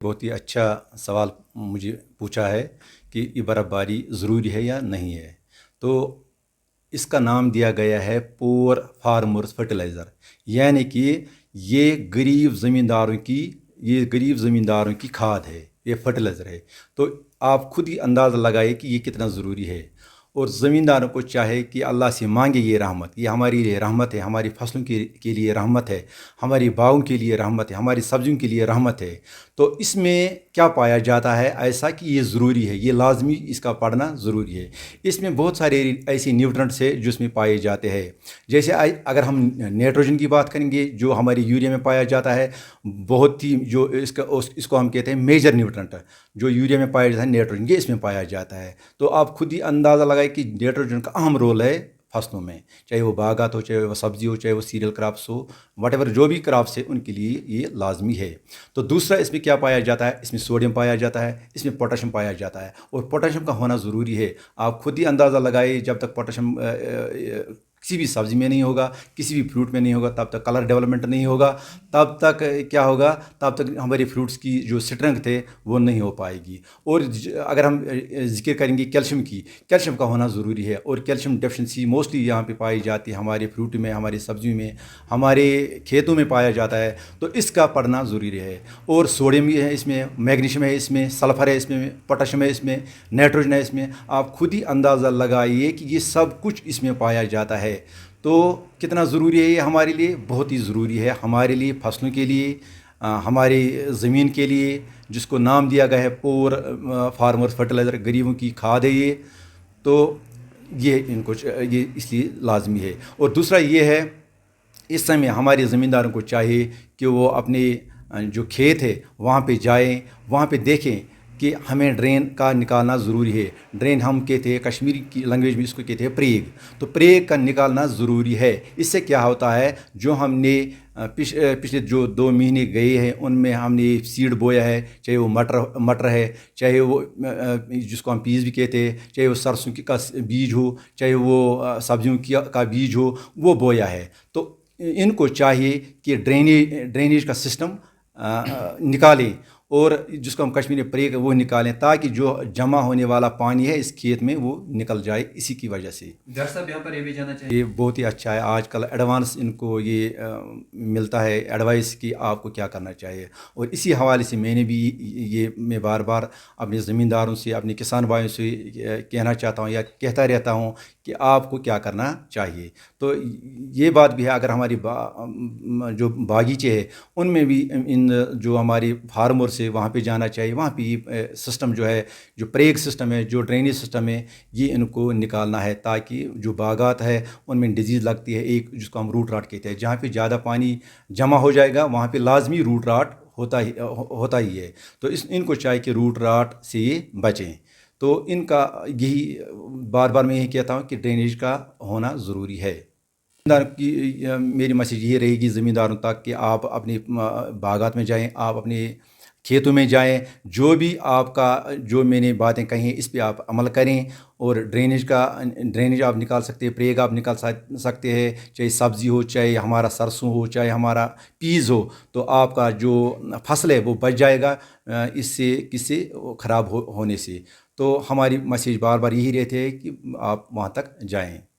بہت ہی اچھا سوال مجھے پوچھا ہے کہ یہ برف باری ضروری ہے یا نہیں ہے. تو اس کا نام دیا گیا ہے پور فارمرز فرٹیلائزر، یعنی کہ یہ غریب زمینداروں کی کھاد ہے، یہ فرٹیلائزر ہے. تو آپ خود ہی اندازہ لگائے کہ یہ کتنا ضروری ہے. اور زمینداروں کو چاہے کہ اللہ سے مانگے یہ رحمت، یہ ہمارے لیے رحمت ہے، ہماری فصلوں کے لیے رحمت ہے، ہماری باغوں کے لیے رحمت ہے، ہماری سبزیوں کے لیے رحمت ہے. تو اس میں کیا پایا جاتا ہے ایسا کہ یہ ضروری ہے، یہ لازمی اس کا پڑھنا ضروری ہے. اس میں بہت سارے ایسے نیوٹرنٹس ہیں جو اس میں پائے جاتے ہیں. جیسے اگر ہم نائٹروجن کی بات کریں گے جو ہماری یوریا میں پایا جاتا ہے، بہت ہی جو اس کو ہم کہتے ہیں میجر نیوٹرنٹ، جو یوریا میں پایا جاتا ہے نائٹروجن، یہ اس میں پایا جاتا ہے. تو آپ خود ہی اندازہ لگائے کہ نائٹروجن کا اہم رول ہے فصلوں میں، چاہے وہ باغات ہو، چاہے وہ سبزی ہو، چاہے وہ serial crops who, what ever جو بھی کراپس ہے ان کے لیے یہ لازمی ہے. تو دوسرا اس میں کیا پایا جاتا ہے، اس میں سوڈیم پایا جاتا ہے، اس میں پوٹاشیم پایا جاتا ہے. اور پوٹاشیم کا ہونا ضروری ہے. آپ خود ہی اندازہ لگائے، جب تک پوٹاشیم کسی بھی سبزی میں نہیں ہوگا، کسی بھی فروٹ میں نہیں ہوگا، تب تک کلر ڈیولپمنٹ نہیں ہوگا، تب تک کیا ہوگا، تب تک ہماری فروٹس کی جو اسٹرینگتھ ہے وہ نہیں ہو پائے گی. اور اگر ہم ذکر کریں گے کیلشیم کی، کیلشیم کا ہونا ضروری ہے. اور کیلشیم ڈیفیشنسی موسٹلی یہاں پہ پائی جاتی ہے ہمارے فروٹ میں، ہماری سبزیوں میں، ہمارے کھیتوں میں پایا جاتا ہے. تو اس کا پڑھنا ضروری ہے. اور سوڈیم بھی ہے اس میں، میگنیشیم ہے اس میں، سلفر ہے اس میں، پوٹاشیم ہے اس میں، نائٹروجن ہے اس میں. آپ خود ہی اندازہ لگائیے کہ یہ سب کچھ اس میں پایا جاتا ہے. تو کتنا ضروری ہے یہ ہمارے لیے؟ بہت ہی ضروری ہے ہمارے لیے، فصلوں کے لیے، ہماری زمین کے لیے، جس کو نام دیا گیا ہے پور فارمرز فرٹیلائزر، غریبوں کی کھاد ہے یہ. تو یہ اس لیے لازمی ہے. اور دوسرا یہ ہے، اس سمے ہمارے زمینداروں کو چاہیے کہ وہ اپنے جو کھیت ہے وہاں پہ جائیں، وہاں پہ دیکھیں کہ ہمیں ڈرین کا نکالنا ضروری ہے. ڈرین ہم کہتے ہیں کشمیری کی لینگویج میں اس کو کہتے ہیں پریگ. تو پریگ کا نکالنا ضروری ہے. اس سے کیا ہوتا ہے، جو ہم نے پچھلے جو 2 مہینے گئے ہیں ان میں ہم نے سیڈ بویا ہے، چاہے وہ مٹر ہے، چاہے وہ جس کو ہم پیز بھی کہتے ہیں، چاہے وہ سرسوں کا بیج ہو، چاہے وہ سبزیوں کا بیج ہو، وہ بویا ہے. تو ان کو چاہیے کہ ڈرینیج کا سسٹم نکالیں، اور جس کو ہم کشمیری میں پریگ وہ نکالیں، تاکہ جو جمع ہونے والا پانی ہے اس کھیت میں وہ نکل جائے. اسی کی وجہ سے ڈاکٹر صاحب یہاں پر یہ بھی جانا چاہیے، یہ بہت ہی اچھا ہے. آج کل ایڈوانس ان کو یہ ملتا ہے ایڈوائس کہ آپ کو کیا کرنا چاہیے. اور اسی حوالے سے میں بار بار اپنے زمینداروں سے، اپنے کسان بھائیوں سے کہنا چاہتا ہوں یا کہتا رہتا ہوں کہ آپ کو کیا کرنا چاہیے. تو یہ بات بھی ہے، اگر ہماری جو باغیچے ہیں ان میں بھی ان جو ہماری فارمرز ہے وہاں پہ جانا چاہیے. وہاں پہ یہ سسٹم جو ہے، جو پریگ سسٹم ہے، جو ڈرینیج سسٹم ہے، یہ ان کو نکالنا ہے، تاکہ جو باغات ہے ان میں ڈیزیز لگتی ہے ایک، جس کو ہم روٹ راٹ کہتے ہیں. جہاں پہ زیادہ پانی جمع ہو جائے گا وہاں پہ لازمی روٹ راٹ ہوتا ہی ہے. تو ان کو چاہیے کہ روٹ راٹ سے یہ بچیں. تو ان کا یہی بار بار میں یہی کہتا ہوں کہ ڈرینیج کا ہونا ضروری ہے. میری میسیج یہ رہے گی زمینداروں تک کہ آپ اپنے باغات میں جائیں، آپ اپنے کھیتوں میں جائیں، جو بھی آپ کا جو میں نے باتیں کہی ہیں اس پہ آپ عمل کریں. اور ڈرینیج آپ نکال سکتے ہیں، پریگ آپ نکال سکتے ہیں، چاہے سبزی ہو، چاہے ہمارا سرسوں ہو، چاہے ہمارا پیز ہو. تو آپ کا جو فصل ہے وہ بچ جائے گا اس سے کسی خراب ہونے سے. تو ہماری میسیج بار بار یہی رہتے ہے کہ آپ وہاں تک جائیں.